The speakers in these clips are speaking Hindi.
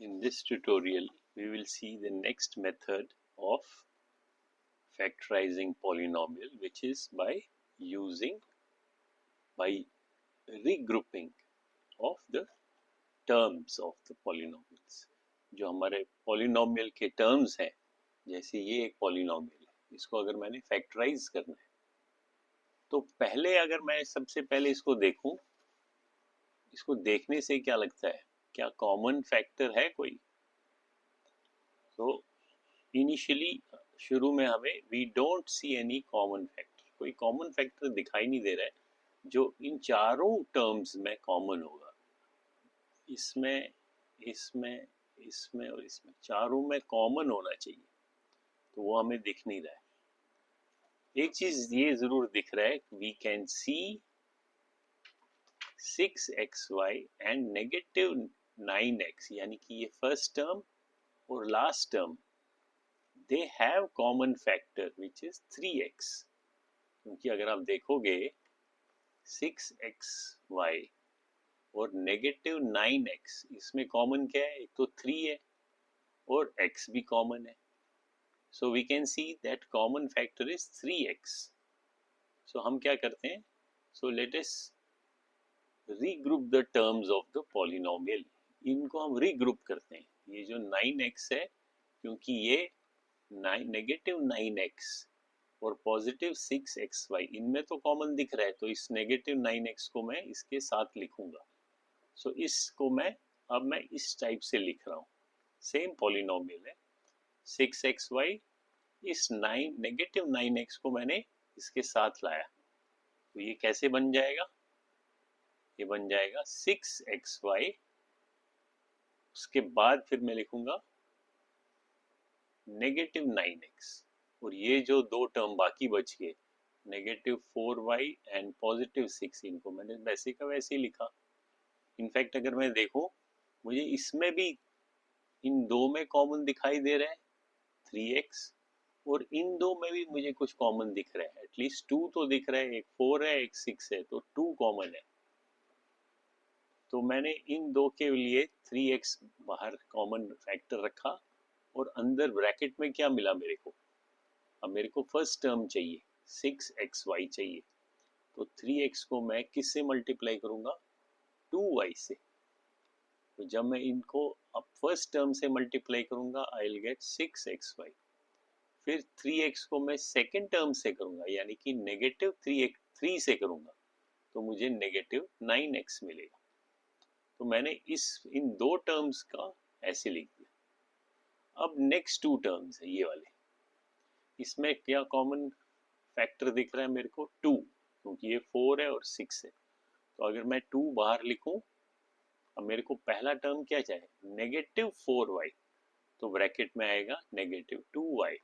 In this tutorial, we will see the next method of factorizing polynomial, which is by regrouping of the terms of the polynomials. जो हमारे polynomial के terms हैं, जैसे ये एक polynomial है, इसको अगर मैंने factorize करना है, तो पहले अगर मैं सबसे पहले इसको देखूं, इसको देखने से क्या लगता है, क्या कॉमन फैक्टर है कोई? तो इनिशियली शुरू में हमें we don't see any common factor, कोई कॉमन फैक्टर दिखाई नहीं दे रहा है जो इन चारों टर्म्स में कॉमन होगा। इसमें इसमें इसमें और इसमें चारों में कॉमन होना चाहिए, तो वो हमें दिख नहीं रहा है। एक चीज ये जरूर दिख रहा है, we can see 6xy and negative 9x, यानी कि ये फर्स्ट टर्म और last term they have common factor which is 3x, क्योंकि अगर आप देखोगे 6xy और नेगेटिव 9x, इसमें कॉमन क्या है? एक तो 3 है और x भी कॉमन है, so we can see that common factor is 3x. so हम क्या करते हैं? so let us regroup the terms of the polynomial. इनको हम regroup करते हैं। ये जो 9x है, क्योंकि ये नेगेटिव 9x और पॉजिटिव 6xy इनमें तो कॉमन दिख रहा है, तो इस नेगेटिव 9x को मैं इसके साथ लिखूंगा। सो इसको मैं इस टाइप से लिख रहा हूँ। सेम पॉलिनोमियल है 6xy, इस नेगेटिव 9x को मैंने इसके साथ लाया, तो ये कैसे बन जाएगा? ये बन जाएगा 6xy, उसके बाद फिर मैं लिखूंगा नेगेटिव 9x, और ये जो दो टर्म बाकी बच गए नेगेटिव 4y एंड पॉजिटिव 6, इनको मैंने वैसे का वैसे ही लिखा। इनफैक्ट अगर मैं देखूं, मुझे इसमें भी इन दो में कॉमन दिखाई दे रहा है 3x, और इन दो में भी मुझे कुछ कॉमन दिख रहा है, एटलीस्ट 2 तो दिख रहा है, एक 4 है एक 6 है, तो 2 कॉमन है। तो मैंने इन दो के लिए 3x बाहर कॉमन फैक्टर रखा, और अंदर ब्रैकेट में क्या मिला मेरे को? अब मेरे को फर्स्ट टर्म चाहिए, 6xy चाहिए, तो 3x को मैं किससे मल्टीप्लाई करूंगा? 2y से। तो जब मैं इनको अब फर्स्ट टर्म से मल्टीप्लाई करूंगा, आई विल गेट 6xy। फिर 3x को मैं सेकेंड टर्म से करूंगा, यानी कि नेगेटिव 3 से करूंगा, तो मुझे नेगेटिव 9x मिलेगा। तो मैंने इन दो टर्म्स का ऐसे लिख दिया। अब नेक्स्ट टू टर्म्स है ये वाले, इसमें क्या कॉमन फैक्टर दिख रहा है मेरे को? 2, क्योंकि ये 4 है और 6 है, तो अगर मैं 2 बाहर लिखूं, अब मेरे को पहला टर्म क्या चाहिए? नेगेटिव 4y, तो ब्रैकेट में आएगा नेगेटिव 2y,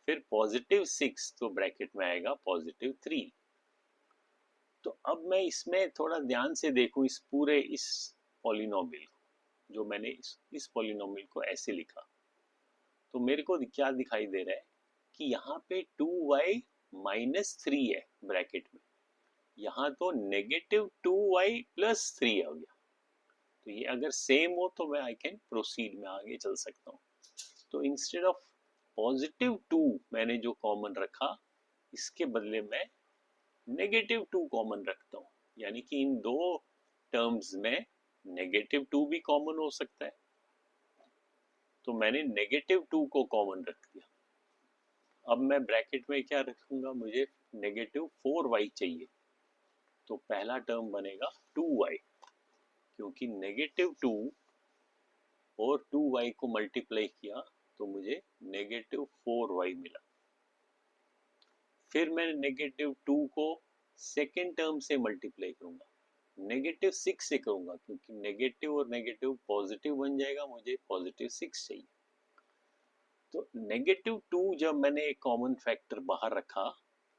फिर पॉजिटिव 6, तो ब्रैकेट में आएगा पॉजिटिव 3। तो अब मैं इसमें थोड़ा ध्यान से देखूं इस पूरे इस पॉलिनोमियल को, जो मैंने इस पॉलिनोमियल को ऐसे लिखा, तो मेरे को क्या दिखाई दे रहा है कि यहाँ पे 2y माइनस 3 है ब्रैकेट में, यहाँ तो नेगेटिव 2y प्लस 3 हो गया। तो ये अगर सेम हो तो मैं आई कैन प्रोसीड में आगे चल सकता हूँ। तो इंस्टेड ऑफ पॉजिटिव 2 मैंने जो कॉमन रखा, इसके बदले में नेगेटिव 2 कॉमन रखता हूँ, यानी कि इन दो टर्म्स में नेगेटिव 2 भी कॉमन हो सकता है, तो मैंने नेगेटिव 2 को कॉमन रख दिया। अब मैं ब्रैकेट में क्या रखूंगा? मुझे नेगेटिव 4y चाहिए, तो पहला टर्म बनेगा 2y, क्योंकि नेगेटिव 2 और 2y को मल्टीप्लाई किया तो मुझे नेगेटिव 4y मिला। फिर मैं नेगेटिव 2 को सेकेंड टर्म से मल्टीप्लाई करूंगा, नेगेटिव 6 से करूंगा, क्योंकि नेगेटिव और नेगेटिव पॉजिटिव बन जाएगा, मुझे पॉजिटिव 6 चाहिए। तो नेगेटिव 2 जब मैंने एक कॉमन फैक्टर बाहर रखा,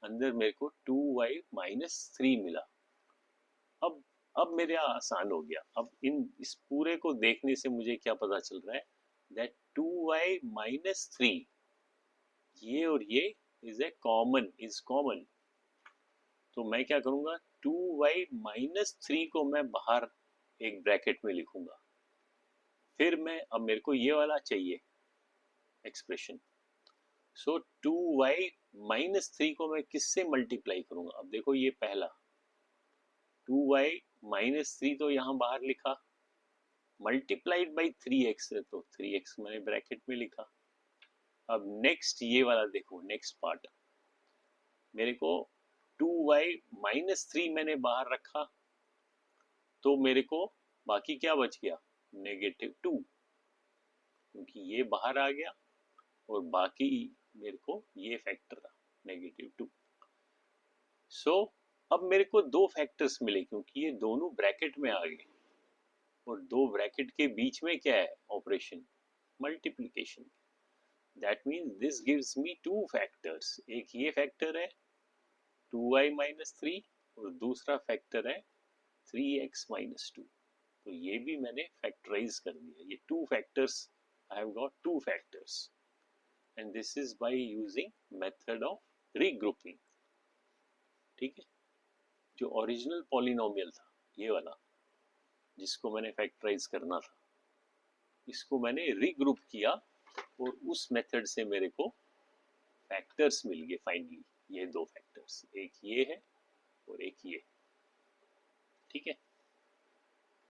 अंदर मेरे को 2y माइनस 3 मिला। अब मेरे आसान हो गया। अब इस पूरे को देखने से मुझे क्या पता चल रहा है? दैट 2y माइनस 3, ये और ये इज कॉमन। तो मैं क्या करूंगा? 2y माइनस 3 को मैं बाहर एक ब्रैकेट में लिखूंगा, फिर मैं अब मेरे को ये वाला चाहिए एक्सप्रेशन। सो 2y माइनस 3 को मैं किससे मल्टीप्लाई करूंगा? अब देखो ये पहला 2y माइनस 3 तो यहाँ बाहर लिखा, मल्टीप्लाइड बाई 3x है तो 3x मैंने ब्रैकेट में लिखा। अब नेक्स्ट ये वाला देखो, नेक्स्ट पार्ट मेरे को 2y माइनस 3 मैंने बाहर रखा, तो मेरे को बाकी क्या बच गया? -2, क्योंकि ये बाहर आ गया और बाकी मेरे को ये फैक्टर रहा -2। सो अब मेरे को दो फैक्टर्स मिले क्योंकि ये दोनों ब्रैकेट में आ गए, और दो ब्रैकेट के बीच में क्या है operation? Multiplication. That means this gives me two factors, एक ये फैक्टर है 2y माइनस 3 और दूसरा फैक्टर है 3x माइनस 2। तो ये भी मैंने फैक्टराइज कर दिया, ये two factors, I have got two factors, and this is by using method of regrouping. ठीक है, जो ओरिजिनल पॉलिनोमियल था ये वाला जिसको मैंने फैक्टराइज करना था, इसको मैंने रीग्रुप किया और उस मेथड से मेरे को फैक्टर्स मिल गए फाइनली, ये दो फैक्टर्स, एक ये है और एक ये। ठीक है।